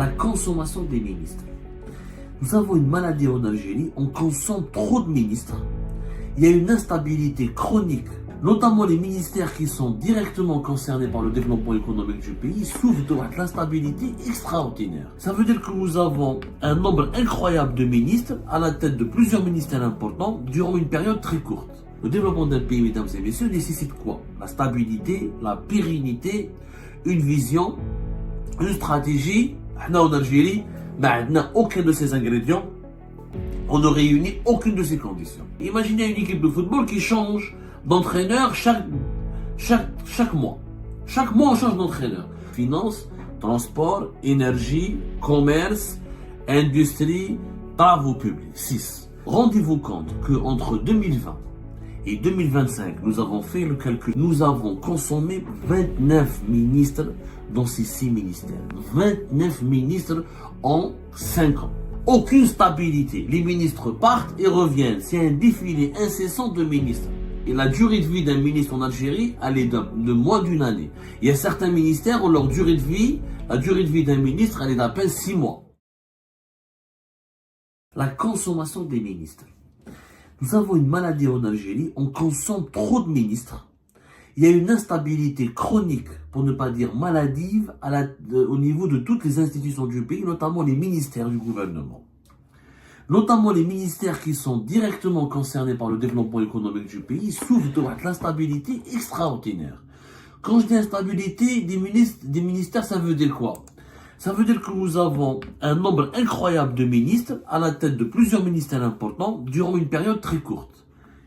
la consommation des ministres. Nous avons une maladie en Algérie, on consomme trop de ministres. Il y a une instabilité chronique, notamment les ministères qui sont directement concernés par le développement économique du pays souffrent de l'instabilité extraordinaire. Ça veut dire que nous avons un nombre incroyable de ministres à la tête de plusieurs ministères importants durant une période très courte. Le développement d'un pays, mesdames et messieurs, nécessite quoi? La stabilité, la pérennité, une vision, une stratégie. En Algérie, on n'a aucun de ces ingrédients. On ne réunit aucune de ces conditions. Imaginez une équipe de football qui change d'entraîneur chaque mois. Chaque mois, on change d'entraîneur. Finance, transport, énergie, commerce, industrie, travaux publics. 6. Rendez-vous compte qu'entre 2020 et 2025, nous avons fait le calcul. Nous avons consommé 29 ministres dans ces 6 ministères. 29 ministres en 5 ans. Aucune stabilité. Les ministres partent et reviennent. C'est un défilé incessant de ministres. Et la durée de vie d'un ministre en Algérie, elle est de moins d'une année. Il y a certains ministères où la durée de vie d'un ministre, elle est d'à peine 6 mois. La consommation des ministres. Nous avons une maladie en Algérie, on consomme trop de ministres. Il y a une instabilité chronique, pour ne pas dire maladive, au niveau de toutes les institutions du pays, notamment les ministères du gouvernement. Notamment les ministères qui sont directement concernés par le développement économique du pays souffrent de l'instabilité extraordinaire. Quand je dis instabilité des ministères, ça veut dire quoi? Ça veut dire que nous avons un nombre incroyable de ministres à la tête de plusieurs ministères importants durant une période très courte.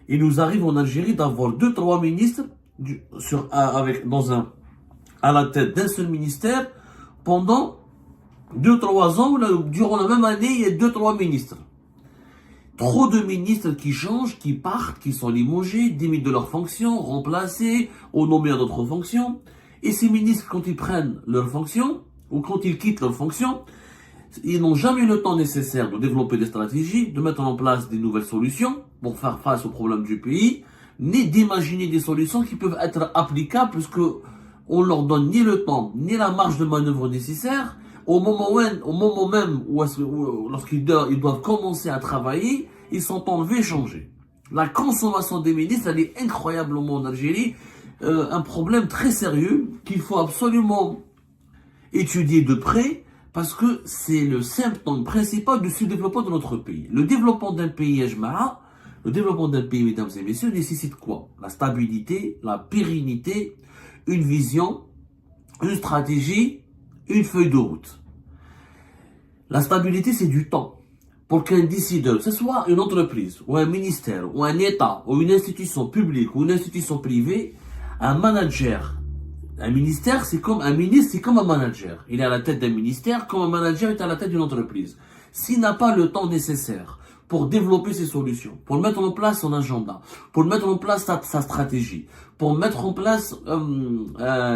Il nous arrive en Algérie d'avoir 2-3 ministres à la tête d'un seul ministère pendant 2-3 ans, durant la même année, il y a 2-3 ministres. Trop de ministres qui changent, qui partent, qui sont limogés, démis de leurs fonctions, remplacés, ou nommés à d'autres fonctions. Et ces ministres, quand ils prennent leurs fonctions, ou quand ils quittent leurs fonctions, ils n'ont jamais le temps nécessaire de développer des stratégies, de mettre en place des nouvelles solutions pour faire face aux problèmes du pays, ni d'imaginer des solutions qui peuvent être applicables puisque on leur donne ni le temps, ni la marge de manœuvre nécessaire. Au moment même où lorsqu'ils doivent commencer à travailler, ils sont enlevés et changés. La consommation des ministres, elle est incroyablement en Algérie, un problème très sérieux qu'il faut absolument étudier de près parce que c'est le symptôme principal du sous-développement de notre pays. Le développement d'un pays, mesdames et messieurs, nécessite quoi? La stabilité, la pérennité, une vision, une stratégie, une feuille de route. La stabilité, c'est du temps. Pour qu'un décideur, que ce soit une entreprise, ou un ministère, ou un État, ou une institution publique, ou une institution privée, un manager, un ministère, c'est comme un ministre, c'est comme un manager. Il est à la tête d'un ministère, comme un manager est à la tête d'une entreprise. S'il n'a pas le temps nécessaire pour développer ses solutions, pour mettre en place son agenda, pour mettre en place sa stratégie, pour mettre en place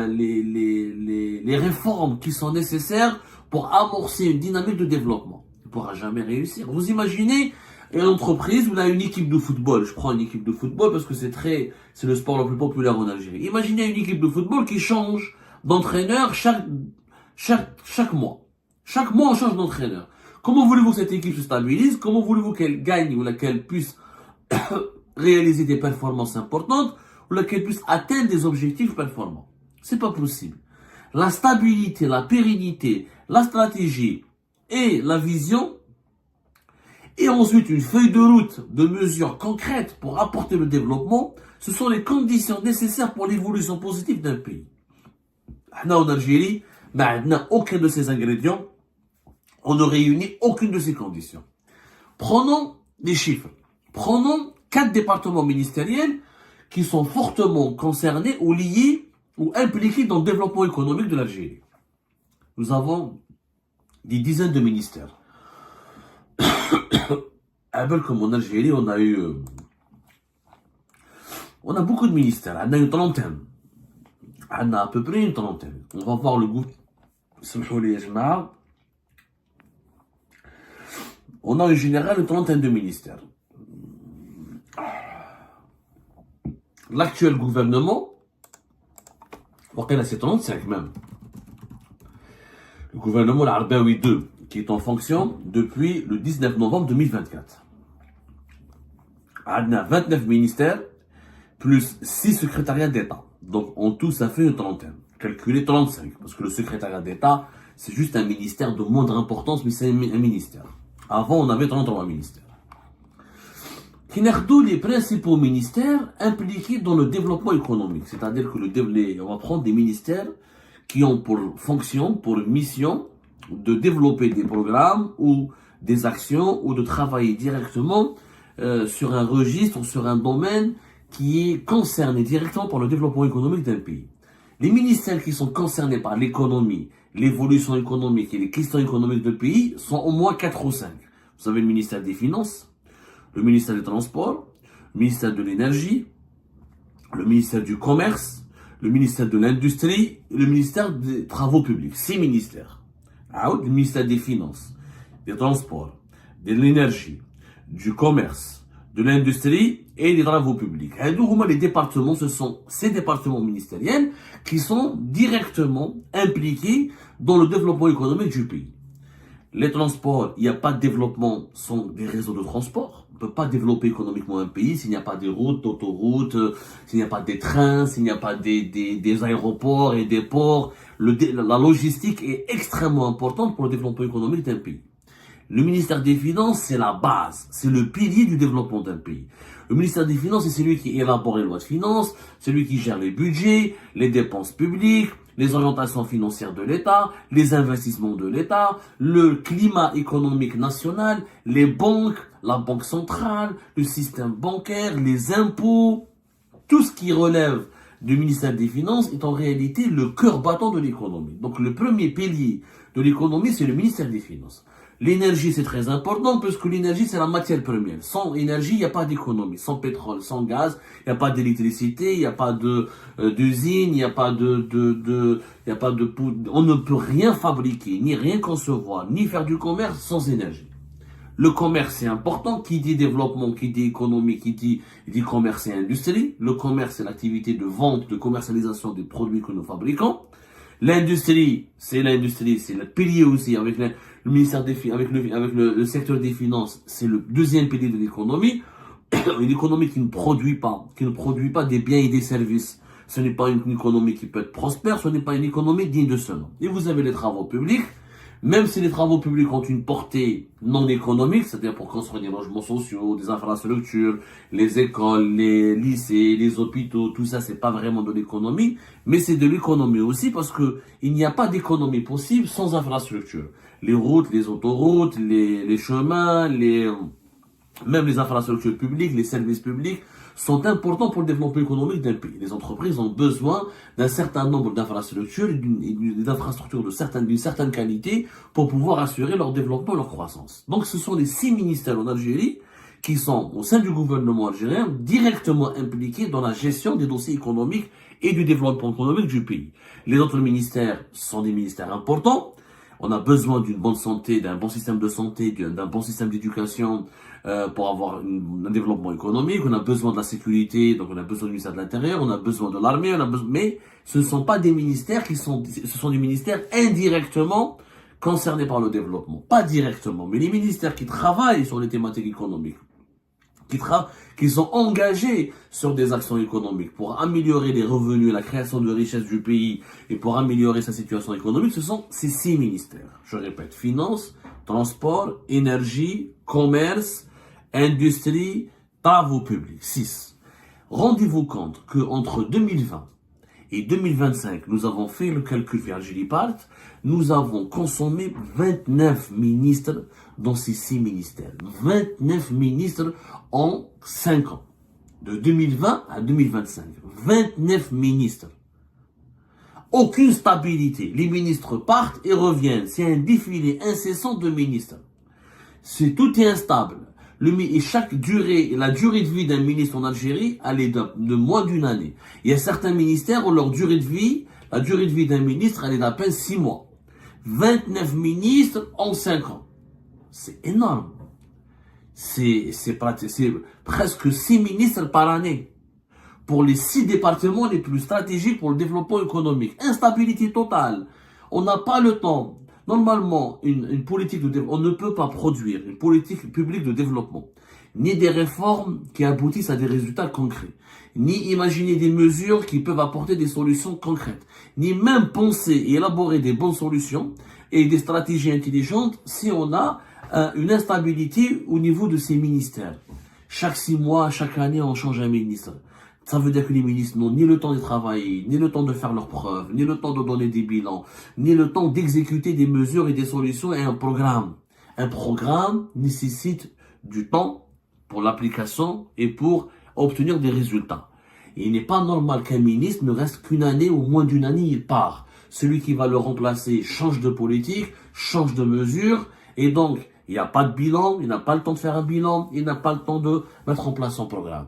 les réformes qui sont nécessaires pour amorcer une dynamique de développement, il ne pourra jamais réussir. Vous imaginez une entreprise où il a une équipe de football. Je prends une équipe de football parce que c'est le sport le plus populaire en Algérie. Imaginez une équipe de football qui change d'entraîneur chaque mois. Chaque mois, on change d'entraîneur. Comment voulez-vous que cette équipe se stabilise? Comment voulez-vous qu'elle gagne ou qu'elle puisse réaliser des performances importantes ou qu'elle puisse atteindre des objectifs performants? C'est pas possible. La stabilité, la pérennité, la stratégie et la vision, et ensuite une feuille de route de mesures concrètes pour apporter le développement, ce sont les conditions nécessaires pour l'évolution positive d'un pays. En Algérie, on n'a aucun de ces ingrédients. On ne réunit aucune de ces conditions. Prenons des chiffres. Prenons 4 départements ministériels qui sont fortement concernés ou liés ou impliqués dans le développement économique de l'Algérie. Nous avons des dizaines de ministères. Comme en Algérie, on a beaucoup de ministères. On a une trentaine. On a à peu près une trentaine. On va voir le goût. On a en général une trentaine de ministères. L'actuel gouvernement, c'est 35 même. Le gouvernement Al-Arbaoui 2, qui est en fonction depuis le 19 novembre 2024. On a 29 ministères, plus 6 secrétariats d'État. Donc en tout, ça fait une trentaine. Calculez 35, parce que le secrétariat d'État, c'est juste un ministère de moindre importance, mais c'est un ministère. Avant, on avait 33 ministères. Qui sont les principaux ministères impliqués dans le développement économique. C'est-à-dire que on va prendre des ministères qui ont pour fonction, pour mission, de développer des programmes ou des actions ou de travailler directement sur un registre ou sur un domaine qui est concerné directement par le développement économique d'un pays. Les ministères qui sont concernés par l'économie, l'évolution économique et les questions économiques du pays sont au moins 4 ou 5. Vous avez le ministère des Finances, le ministère des Transports, le ministère de l'Énergie, le ministère du Commerce, le ministère de l'Industrie et le ministère des Travaux publics. 6 ministères. Le ministère des Finances, des Transports, de l'Énergie, du Commerce, de l'Industrie et des Travaux publics. Les départements, ce sont ces départements ministériels qui sont directement impliqués dans le développement économique du pays. Les transports, il n'y a pas de développement sans des réseaux de transport. On ne peut pas développer économiquement un pays s'il n'y a pas de routes, d'autoroutes, s'il n'y a pas des trains, s'il n'y a pas des aéroports et des ports. La logistique est extrêmement importante pour le développement économique d'un pays. Le ministère des Finances, c'est la base, c'est le pilier du développement d'un pays. Le ministère des Finances, c'est celui qui élabore les lois de finances, celui qui gère les budgets, les dépenses publiques, les orientations financières de l'État, les investissements de l'État, le climat économique national, les banques, la banque centrale, le système bancaire, les impôts. Tout ce qui relève du ministère des Finances est en réalité le cœur battant de l'économie. Donc le premier pilier de l'économie, c'est le ministère des Finances. L'énergie, c'est très important parce que l'énergie, c'est la matière première. Sans énergie, il n'y a pas d'économie. Sans pétrole, sans gaz, il n'y a pas d'électricité, il n'y a pas d'usine, il n'y a pas on ne peut rien fabriquer, ni rien concevoir, ni faire du commerce sans énergie. Le commerce, c'est important. Qui dit développement, qui dit économie, qui dit commerce et industrie. Le commerce, c'est l'activité de vente, de commercialisation des produits que nous fabriquons. L'industrie, c'est le pilier aussi avec le ministère avec le secteur des finances, c'est le deuxième pilier de l'économie. Une économie qui ne produit pas des biens et des services. Ce n'est pas une économie qui peut être prospère, ce n'est pas une économie digne de ce nom. Et vous avez les travaux publics. Même si les travaux publics ont une portée non économique, c'est-à-dire pour construire des logements sociaux, des infrastructures, les écoles, les lycées, les hôpitaux, tout ça, c'est pas vraiment de l'économie, mais c'est de l'économie aussi parce que il n'y a pas d'économie possible sans infrastructures. Les routes, les autoroutes, les chemins, même les infrastructures publiques, les services publics sont importants pour le développement économique d'un pays. Les entreprises ont besoin d'un certain nombre d'infrastructures, d'infrastructures d'une certaine qualité pour pouvoir assurer leur développement et leur croissance. Donc ce sont les 6 ministères en Algérie qui sont au sein du gouvernement algérien directement impliqués dans la gestion des dossiers économiques et du développement économique du pays. Les autres ministères sont des ministères importants. On a besoin d'une bonne santé, d'un bon système de santé, d'un bon système d'éducation pour avoir un développement économique. On a besoin de la sécurité, donc on a besoin du ministère de l'Intérieur, on a besoin de l'armée, mais ce ne sont pas des ministères ce sont des ministères indirectement concernés par le développement. Pas directement, mais les ministères qui travaillent sur les thématiques économiques, qui sont engagés sur des actions économiques pour améliorer les revenus, la création de richesses du pays et pour améliorer sa situation économique, ce sont ces 6 ministères. Je répète, finances, transport, énergie, commerce, industrie, travaux publics. 6. Rendez-vous compte qu'entre 2020 et 2025, nous avons fait le calcul via Algéripart, nous avons consommé 29 ministres dans ces 6 ministères. 29 ministres en 5 ans. De 2020 à 2025. 29 ministres. Aucune stabilité. Les ministres partent et reviennent. C'est un défilé incessant de ministres. Tout est instable. La durée de vie d'un ministre en Algérie, elle est de moins d'une année. Il y a certains ministères où la durée de vie d'un ministre, elle est d'à peine 6 mois. 29 ministres en 5 ans. C'est énorme. C'est presque 6 ministres par année. Pour les 6 départements les plus stratégiques pour le développement économique. Instabilité totale. On n'a pas le temps Normalement, une politique de développement, on ne peut pas produire une politique publique de développement, ni des réformes qui aboutissent à des résultats concrets, ni imaginer des mesures qui peuvent apporter des solutions concrètes, ni même penser et élaborer des bonnes solutions et des stratégies intelligentes si on a une instabilité au niveau de ces ministères. Chaque 6 mois, chaque année, on change un ministre. Ça veut dire que les ministres n'ont ni le temps de travailler, ni le temps de faire leurs preuves, ni le temps de donner des bilans, ni le temps d'exécuter des mesures et des solutions et un programme. Un programme nécessite du temps pour l'application et pour obtenir des résultats. Et il n'est pas normal qu'un ministre ne reste qu'une année ou moins d'une année, il part. Celui qui va le remplacer change de politique, change de mesure, et donc il n'y a pas de bilan, il n'a pas le temps de faire un bilan, il n'a pas le temps de mettre en place son programme.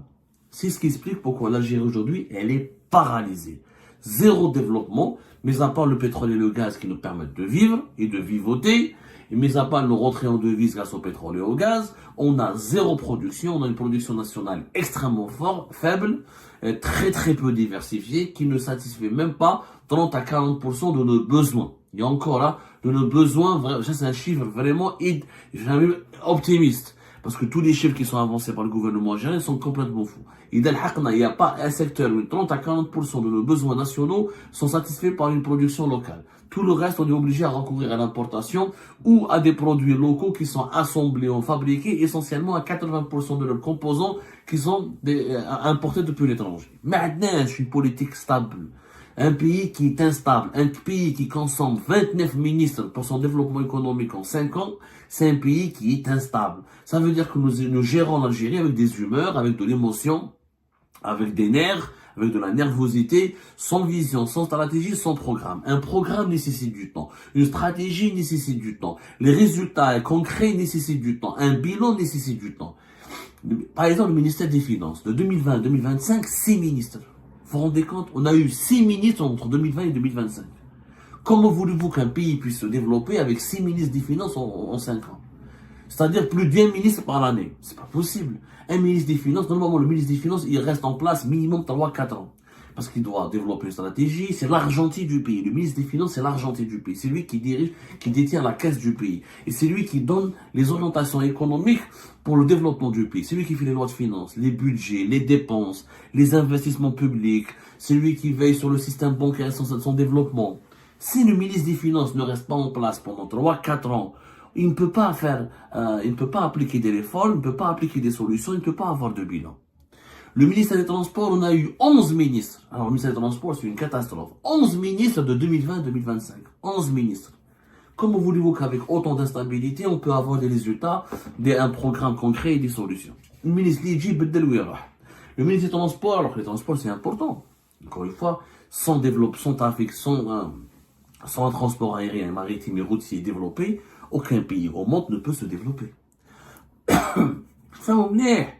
C'est ce qui explique pourquoi l'Algérie aujourd'hui, elle est paralysée. Zéro développement, mais à part le pétrole et le gaz qui nous permettent de vivre et de vivoter, et mis à part nos rentrées en devises grâce au pétrole et au gaz, on a zéro production, on a une production nationale extrêmement faible, très très peu diversifiée, qui ne satisfait même pas 30 à 40% de nos besoins. Il y a encore là de nos besoins, ça c'est un chiffre vraiment optimiste. Parce que tous les chiffres qui sont avancés par le gouvernement algérien sont complètement fous. Il n'y a pas un secteur où 30 à 40% de nos besoins nationaux sont satisfaits par une production locale. Tout le reste, on est obligé à recourir à l'importation ou à des produits locaux qui sont assemblés ou fabriqués essentiellement à 80% de leurs composants qui sont importés depuis l'étranger. Maintenant, c'est une politique stable. Un pays qui est instable, un pays qui consomme 29 ministres pour son développement économique en 5 ans, c'est un pays qui est instable. Ça veut dire que nous gérons l'Algérie avec des humeurs, avec de l'émotion, avec des nerfs, avec de la nervosité, sans vision, sans stratégie, sans programme. Un programme nécessite du temps. Une stratégie nécessite du temps. Les résultats concrets nécessitent du temps. Un bilan nécessite du temps. Par exemple, le ministère des Finances, de 2020 à 2025, 6 ministres. Vous vous rendez compte? On a eu 6 ministres entre 2020 et 2025. Comment voulez-vous qu'un pays puisse se développer avec 6 ministres des Finances en 5 ans? C'est-à-dire plus d'un ministre par l'année. C'est pas possible. Un ministre des Finances, normalement le ministre des Finances, il reste en place minimum 3-4 ans. Parce qu'il doit développer une stratégie, c'est l'argentique du pays. Le ministre des Finances, c'est l'argentique du pays. C'est lui qui dirige, qui détient la caisse du pays. Et c'est lui qui donne les orientations économiques pour le développement du pays. C'est lui qui fait les lois de finances, les budgets, les dépenses, les investissements publics. C'est lui qui veille sur le système bancaire et son développement. Si le ministre des Finances ne reste pas en place pendant 3-4 ans, il ne peut pas appliquer des réformes, il ne peut pas appliquer des solutions, il ne peut pas avoir de bilan. Le ministère des Transports, on a eu 11 ministres. Alors, le ministère des Transports, c'est une catastrophe. 11 ministres de 2020 à 2025. 11 ministres. Comment voulez-vous qu'avec autant d'instabilité, on peut avoir des résultats, un programme concret et des solutions? Le ministre Lidji Beddelouira. Le ministre des Transports, alors que les transports, c'est important. Encore une fois, sans trafic, sans un transport aérien, maritime et routier développé, aucun pays au monde ne peut se développer. Ça m'emmenait.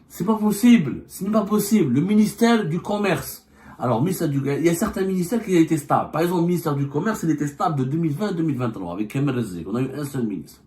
C'est pas possible. Ce n'est pas possible. Le ministère du Commerce. Alors, il y a certains ministères qui ont été stables. Par exemple, le ministère du Commerce, il était stable de 2020 à 2023 avec Kemal Rezek. On a eu un seul ministre.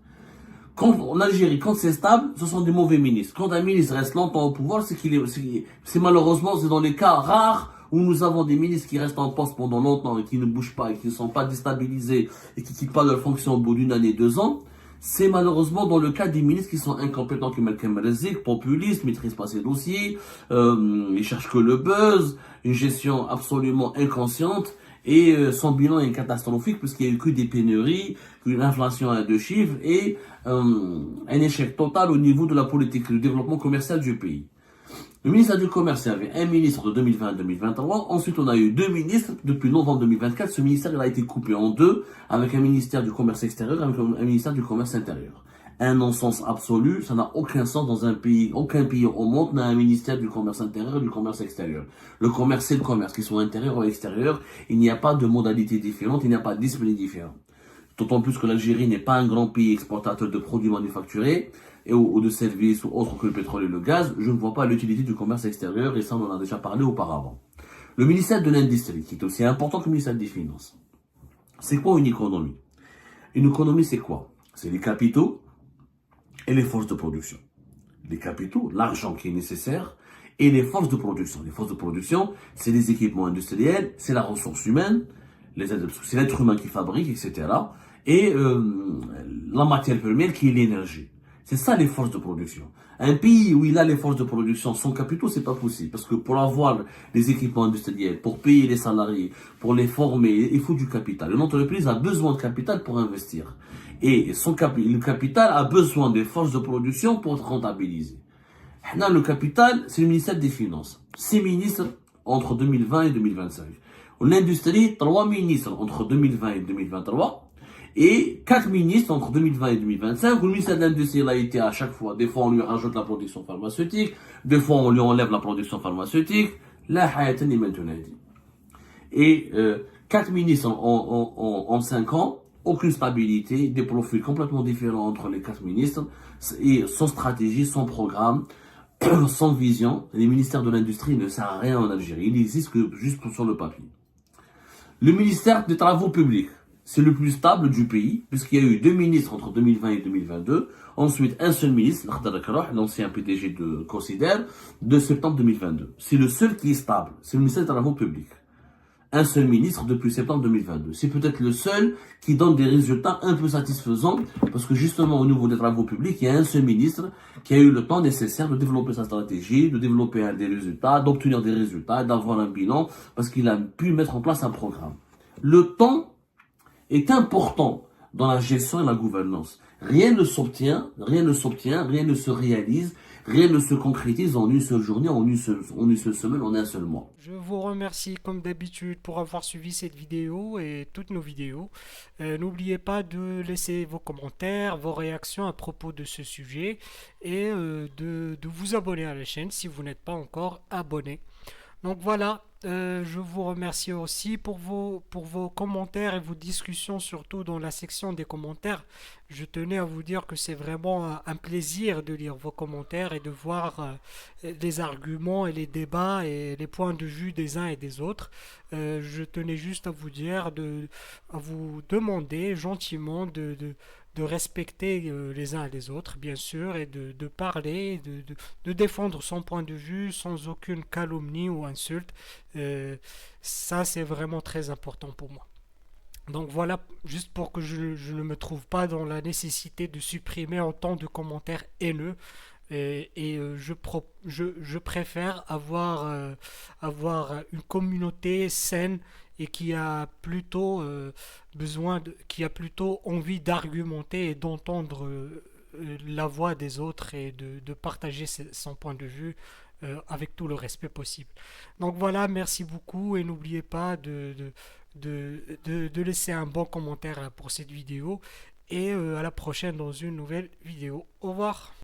En Algérie, quand c'est stable, ce sont des mauvais ministres. Quand un ministre reste longtemps au pouvoir, c'est malheureusement, c'est dans les cas rares où nous avons des ministres qui restent en poste pendant longtemps et qui ne bougent pas et qui ne sont pas déstabilisés et qui quittent pas leur fonction au bout d'une année, 2 ans. C'est malheureusement dans le cas des ministres qui sont incompétents, comme Kemal Rezek, populistes, maîtrisent pas ses dossiers, ils cherchent que le buzz, une gestion absolument inconsciente et son bilan est catastrophique puisqu'il n'y a eu que des pénuries, une inflation à 2 chiffres et un échec total au niveau de la politique de développement commercial du pays. Le ministère du Commerce, il y avait un ministre de 2020 à 2023. Ensuite, on a eu 2 ministres depuis novembre 2024. Ce ministère il a été coupé en 2 avec un ministère du Commerce extérieur et avec un ministère du Commerce intérieur. Un non-sens absolu, ça n'a aucun sens dans un pays. Aucun pays au monde n'a un ministère du Commerce intérieur et du Commerce extérieur. Le commerce, c'est le commerce, qu'ils soient intérieur ou extérieur. Il n'y a pas de modalité différente, il n'y a pas de discipline différente. D'autant plus que l'Algérie n'est pas un grand pays exportateur de produits manufacturés ou de services ou autres que le pétrole et le gaz. Je ne vois pas l'utilité du commerce extérieur et ça on en a déjà parlé auparavant. Le ministère de l'Industrie, qui est aussi important que le ministère des Finances. C'est quoi une économie? Une économie, c'est quoi? C'est les capitaux et les forces de production. Les capitaux, l'argent qui est nécessaire, et les forces de production. Les forces de production, c'est les équipements industriels, c'est la ressource humaine, c'est l'être humain qui fabrique, etc. et la matière première qui est l'énergie. C'est ça les forces de production. Un pays où il a les forces de production sans capitaux, c'est pas possible. Parce que pour avoir les équipements industriels, pour payer les salariés, pour les former, il faut du capital. Une entreprise a besoin de capital pour investir. Et le capital a besoin des forces de production pour être rentabilisé. Là, le capital, c'est le ministère des Finances. 6 ministres entre 2020 et 2025. L'industrie, 3 ministres entre 2020 et 2023. Et 4 ministres entre 2020 et 2025. Le ministère de l'Industrie a été à chaque fois. Des fois, on lui rajoute la production pharmaceutique. Des fois, on lui enlève la production pharmaceutique. La hayatan est maintenant dit. Et 4 ministres en 5 ans. Aucune stabilité. Des profils complètement différents entre les 4 ministres. Et sans stratégie, sans programme. Sans vision. Les ministères de l'Industrie ne servent à rien en Algérie. Il n'existe que juste sur le papier. Le ministère des Travaux publics. C'est le plus stable du pays, puisqu'il y a eu 2 ministres entre 2020 et 2022. Ensuite, un seul ministre, l'ancien PDG de Considère, de septembre 2022. C'est le seul qui est stable. C'est le ministère des Travaux publics. Un seul ministre depuis septembre 2022. C'est peut-être le seul qui donne des résultats un peu satisfaisants, parce que justement, au niveau des travaux publics, il y a un seul ministre qui a eu le temps nécessaire de développer sa stratégie, de développer des résultats, d'obtenir des résultats, d'avoir un bilan, parce qu'il a pu mettre en place un programme. Le temps est important dans la gestion et la gouvernance. Rien ne s'obtient, rien ne se réalise, rien ne se concrétise en une seule journée, en une seule semaine, en un seul mois. Je vous remercie comme d'habitude pour avoir suivi cette vidéo et toutes nos vidéos. N'oubliez pas de laisser vos commentaires, vos réactions à propos de ce sujet et de vous abonner à la chaîne si vous n'êtes pas encore abonné. Donc voilà, je vous remercie aussi pour vos commentaires et vos discussions, surtout dans la section des commentaires. Je tenais à vous dire que c'est vraiment un plaisir de lire vos commentaires et de voir les arguments et les débats et les points de vue des uns et des autres. Je tenais juste à vous dire, à vous demander gentiment de respecter les uns et les autres, bien sûr, et de parler, de défendre son point de vue sans aucune calomnie ou insulte. Ça, c'est vraiment très important pour moi. Donc voilà, juste pour que je ne me trouve pas dans la nécessité de supprimer autant de commentaires haineux. Je préfère avoir une communauté saine et qui a plutôt qui a plutôt envie d'argumenter et d'entendre la voix des autres et de partager son point de vue avec tout le respect possible. Donc voilà, merci beaucoup et n'oubliez pas de laisser un bon commentaire pour cette vidéo et à la prochaine dans une nouvelle vidéo. Au revoir.